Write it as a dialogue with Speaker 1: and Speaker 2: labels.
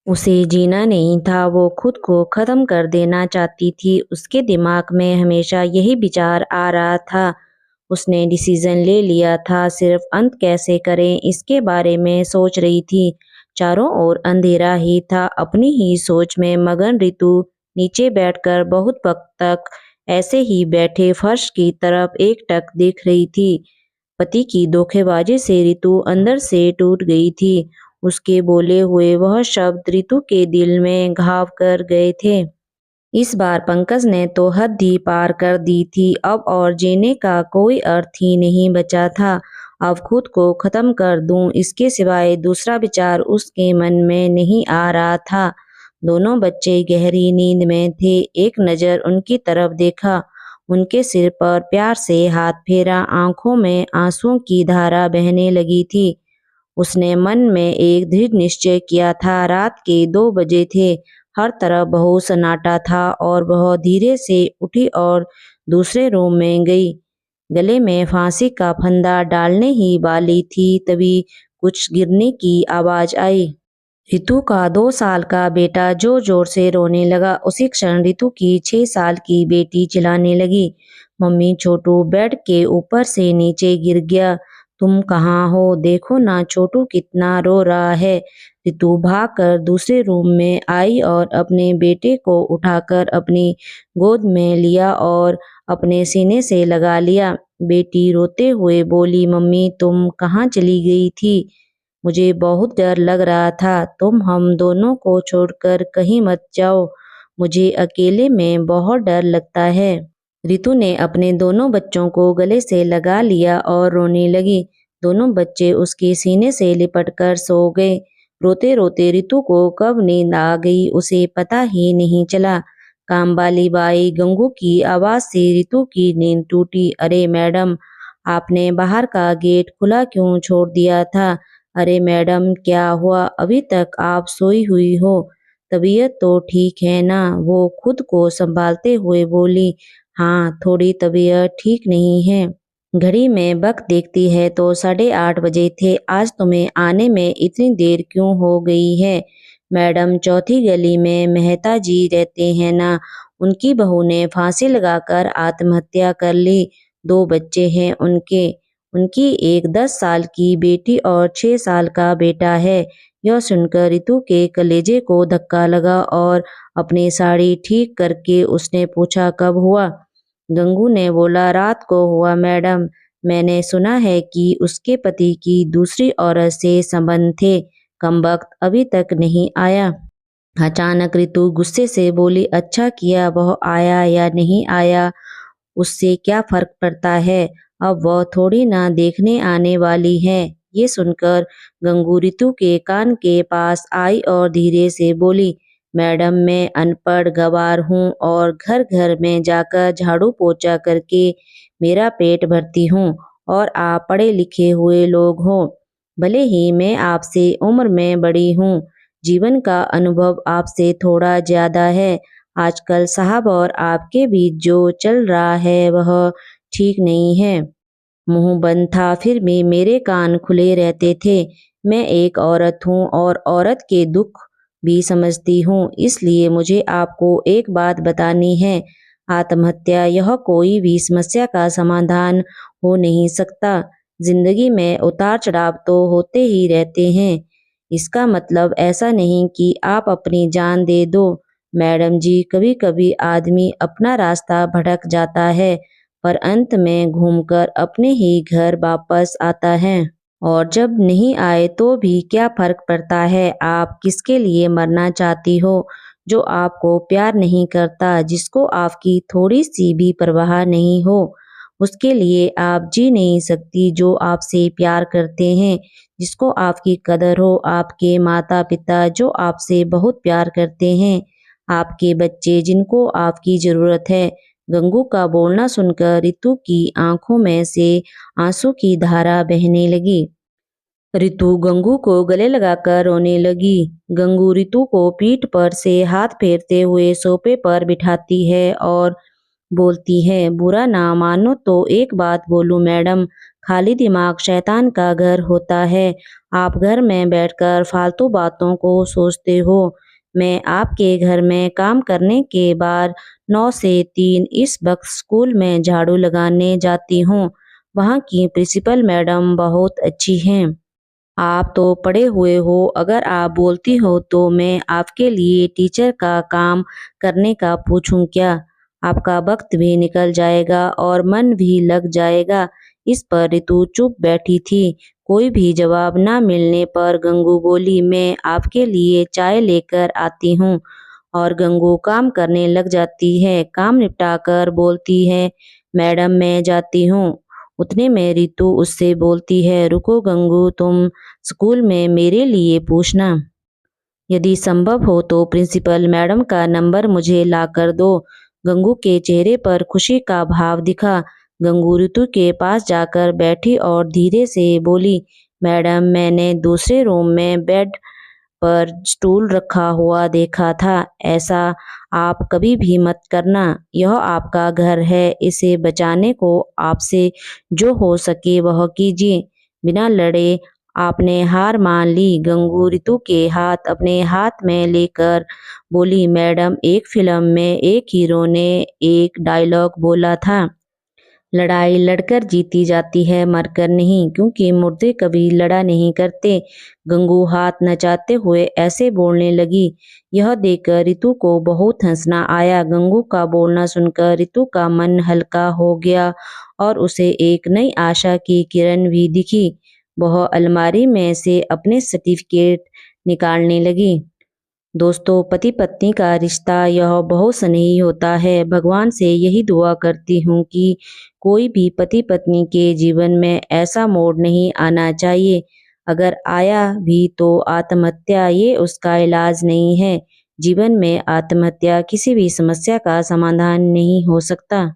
Speaker 1: उसे जीना नहीं था, वो खुद को ख़त्म कर देना चाहती थी। उसके दिमाग में हमेशा यही विचार आ रहा था। उसने डिसीज़न ले लिया था, सिर्फ अंत कैसे करें इसके बारे में सोच रही थी। चारों ओर अंधेरा ही था। अपनी ही सोच में मगन रितु नीचे बैठकर बहुत वक्त तक ऐसे ही बैठे फर्श की तरफ एकटक देख रही थी। पति की धोखेबाजी से रितु अंदर से टूट गई थी। उसके बोले हुए वह शब्द रितु के दिल में घाव कर गए थे। इस बार पंकज ने तो हद ही पार कर दी थी। अब और जीने का कोई अर्थ ही नहीं बचा था। अब खुद को खत्म कर दूं, इसके सिवाय दूसरा विचार उसके मन में नहीं आ रहा था। दोनों बच्चे गहरी नींद में थे। एक नज़र उनकी तरफ देखा, उनके सिर पर प्यार से हाथ फेरा। आंखों में आंसुओं की धारा बहने लगी थी। उसने मन में एक दृढ़ निश्चय किया था। रात के 2 बजे थे। हर तरफ बहुत सन्नाटा था और वह धीरे से उठी और दूसरे रूम में गई। गले में फांसी का फंदा डालने ही वाली थी, तभी कुछ गिरने की आवाज आई। रितु का 2 साल का बेटा जोर जोर से रोने लगा। उसी क्षण रितु की 6 साल की बेटी चिल्लाने लगी, मम्मी छोटू बेड के ऊपर से नीचे गिर गया। तुम कहाँ हो? देखो ना छोटू कितना रो रहा है। रितु भागकर दूसरे रूम में आई और अपने बेटे को उठाकर अपनी गोद में लिया और अपने सीने से लगा लिया। बेटी रोते हुए बोली, मम्मी तुम कहाँ चली गई थी? मुझे बहुत डर लग रहा था। तुम हम दोनों को छोड़कर कहीं मत जाओ। मुझे अकेले में बहुत डर लगता है। रितु ने अपने दोनों बच्चों को गले से लगा लिया और रोने लगी। दोनों बच्चे उसके सीने से लिपटकर सो गए। रोते रोते रितु को कब नींद आ गई उसे पता ही नहीं चला। कामवाली बाई गंगू की आवाज से रितु की नींद टूटी। अरे मैडम, आपने बाहर का गेट खुला क्यों छोड़ दिया था? अरे मैडम, क्या हुआ? अभी तक आप सोई हुई हो। तबीयत तो ठीक है ना? वो खुद को संभालते हुए बोली, हाँ थोड़ी तबीयत ठीक नहीं है। घड़ी में वक्त देखती है तो 8:30 बजे थे। आज तुम्हें आने में इतनी देर क्यों हो गई है? मैडम, चौथी गली में मेहता जी रहते हैं ना, उनकी बहू ने फांसी लगाकर आत्महत्या कर ली। 2 बच्चे हैं उनके। उनकी एक 10 साल की बेटी और 6 साल का बेटा है। यह सुनकर रितु के कलेजे को धक्का लगा और अपनी साड़ी ठीक करके उसने पूछा, कब हुआ? गंगू ने बोला, रात को हुआ मैडम। मैंने सुना है कि उसके पति की दूसरी औरत से संबंध थे। कमबख्त अभी तक नहीं आया। अचानक रितु गुस्से से बोली, अच्छा किया वह आया या नहीं आया उससे क्या फर्क पड़ता है? अब वह थोड़ी ना देखने आने वाली है। ये सुनकर गंगू रितु के कान के पास आई और धीरे से बोली, मैडम मैं अनपढ़ गवार हूँ और घर घर में जाकर झाड़ू पोछा करके मेरा पेट भरती हूँ और आप पढ़े लिखे हुए लोग हो। भले ही मैं आपसे उम्र में बड़ी हूँ, जीवन का अनुभव आपसे थोड़ा ज्यादा है। आजकल साहब और आपके बीच जो चल रहा है वह ठीक नहीं है। मुंह बंद था फिर भी मेरे कान खुले रहते थे। मैं एक औरत हूँ और औरत के दुख भी समझती हूँ, इसलिए मुझे आपको एक बात बतानी है। आत्महत्या यह कोई भी समस्या का समाधान हो नहीं सकता। जिंदगी में उतार चढ़ाव तो होते ही रहते हैं। इसका मतलब ऐसा नहीं कि आप अपनी जान दे दो। मैडम जी, कभी कभी आदमी अपना रास्ता भटक जाता है पर अंत में घूमकर अपने ही घर वापस आता है। और जब नहीं आए तो भी क्या फर्क पड़ता है? आप किसके लिए मरना चाहती हो? जो आपको प्यार नहीं करता, जिसको आपकी थोड़ी सी भी परवाह नहीं हो, उसके लिए आप जी नहीं सकती। जो आपसे प्यार करते हैं, जिसको आपकी कदर हो, आपके माता पिता जो आपसे बहुत प्यार करते हैं, आपके बच्चे जिनको आपकी जरूरत है। गंगू का बोलना सुनकर रितु की आंखों में से आंसू की धारा बहने लगी। रितु गंगू को गले लगाकर रोने लगी। गंगू रितु को पीठ पर से हाथ फेरते हुए सोफे पर बिठाती है और बोलती है, बुरा ना मानो तो एक बात बोलूं मैडम, खाली दिमाग शैतान का घर होता है। आप घर में बैठकर फालतू बातों को सोचते हो। मैं आपके घर में काम करने के बाद 9 से 3 इस वक्त स्कूल में झाड़ू लगाने जाती हूँ। वहाँ की प्रिंसिपल मैडम बहुत अच्छी हैं। आप तो पढ़े हुए हो, अगर आप बोलती हो तो मैं आपके लिए टीचर का काम करने का पूछूं क्या? आपका वक्त भी निकल जाएगा और मन भी लग जाएगा। इस पर रितु चुप बैठी थी। कोई भी जवाब ना मिलने पर गंगू बोली, मैं आपके लिए चाय लेकर आती हूँ। और गंगू काम करने लग जाती है। काम निपटाकर बोलती है, मैडम मैं जाती हूँ। उतने में रितु उससे बोलती है, रुको गंगू, तुम स्कूल में मेरे लिए पूछना। यदि संभव हो तो प्रिंसिपल मैडम का नंबर मुझे ला कर दो। गंगू के चेहरे पर खुशी का भाव दिखा। गंगू रितु के पास जाकर बैठी और धीरे से बोली, मैडम मैंने दूसरे रूम में बेड पर स्टूल रखा हुआ देखा था। ऐसा आप कभी भी मत करना। यह आपका घर है। इसे बचाने को आपसे जो हो सके वह कीजिए। बिना लड़े आपने हार मान ली। गंगू रितु के हाथ अपने हाथ में लेकर बोली, मैडम एक फिल्म में एक हीरो ने एक डायलॉग बोला था, लड़ाई लड़कर जीती जाती है, मरकर नहीं, क्योंकि मुर्दे कभी लड़ा नहीं करते। गंगू हाथ नचाते हुए ऐसे बोलने लगी। यह देखकर रितु को बहुत हंसना आया। गंगू का बोलना सुनकर रितु का मन हल्का हो गया और उसे एक नई आशा की किरण भी दिखी। वह अलमारी में से अपने सर्टिफिकेट निकालने लगी। दोस्तों, पति पत्नी का रिश्ता यह बहुत स्नेही होता है। भगवान से यही दुआ करती हूँ कि कोई भी पति पत्नी के जीवन में ऐसा मोड़ नहीं आना चाहिए। अगर आया भी तो आत्महत्या ये उसका इलाज नहीं है। जीवन में आत्महत्या किसी भी समस्या का समाधान नहीं हो सकता।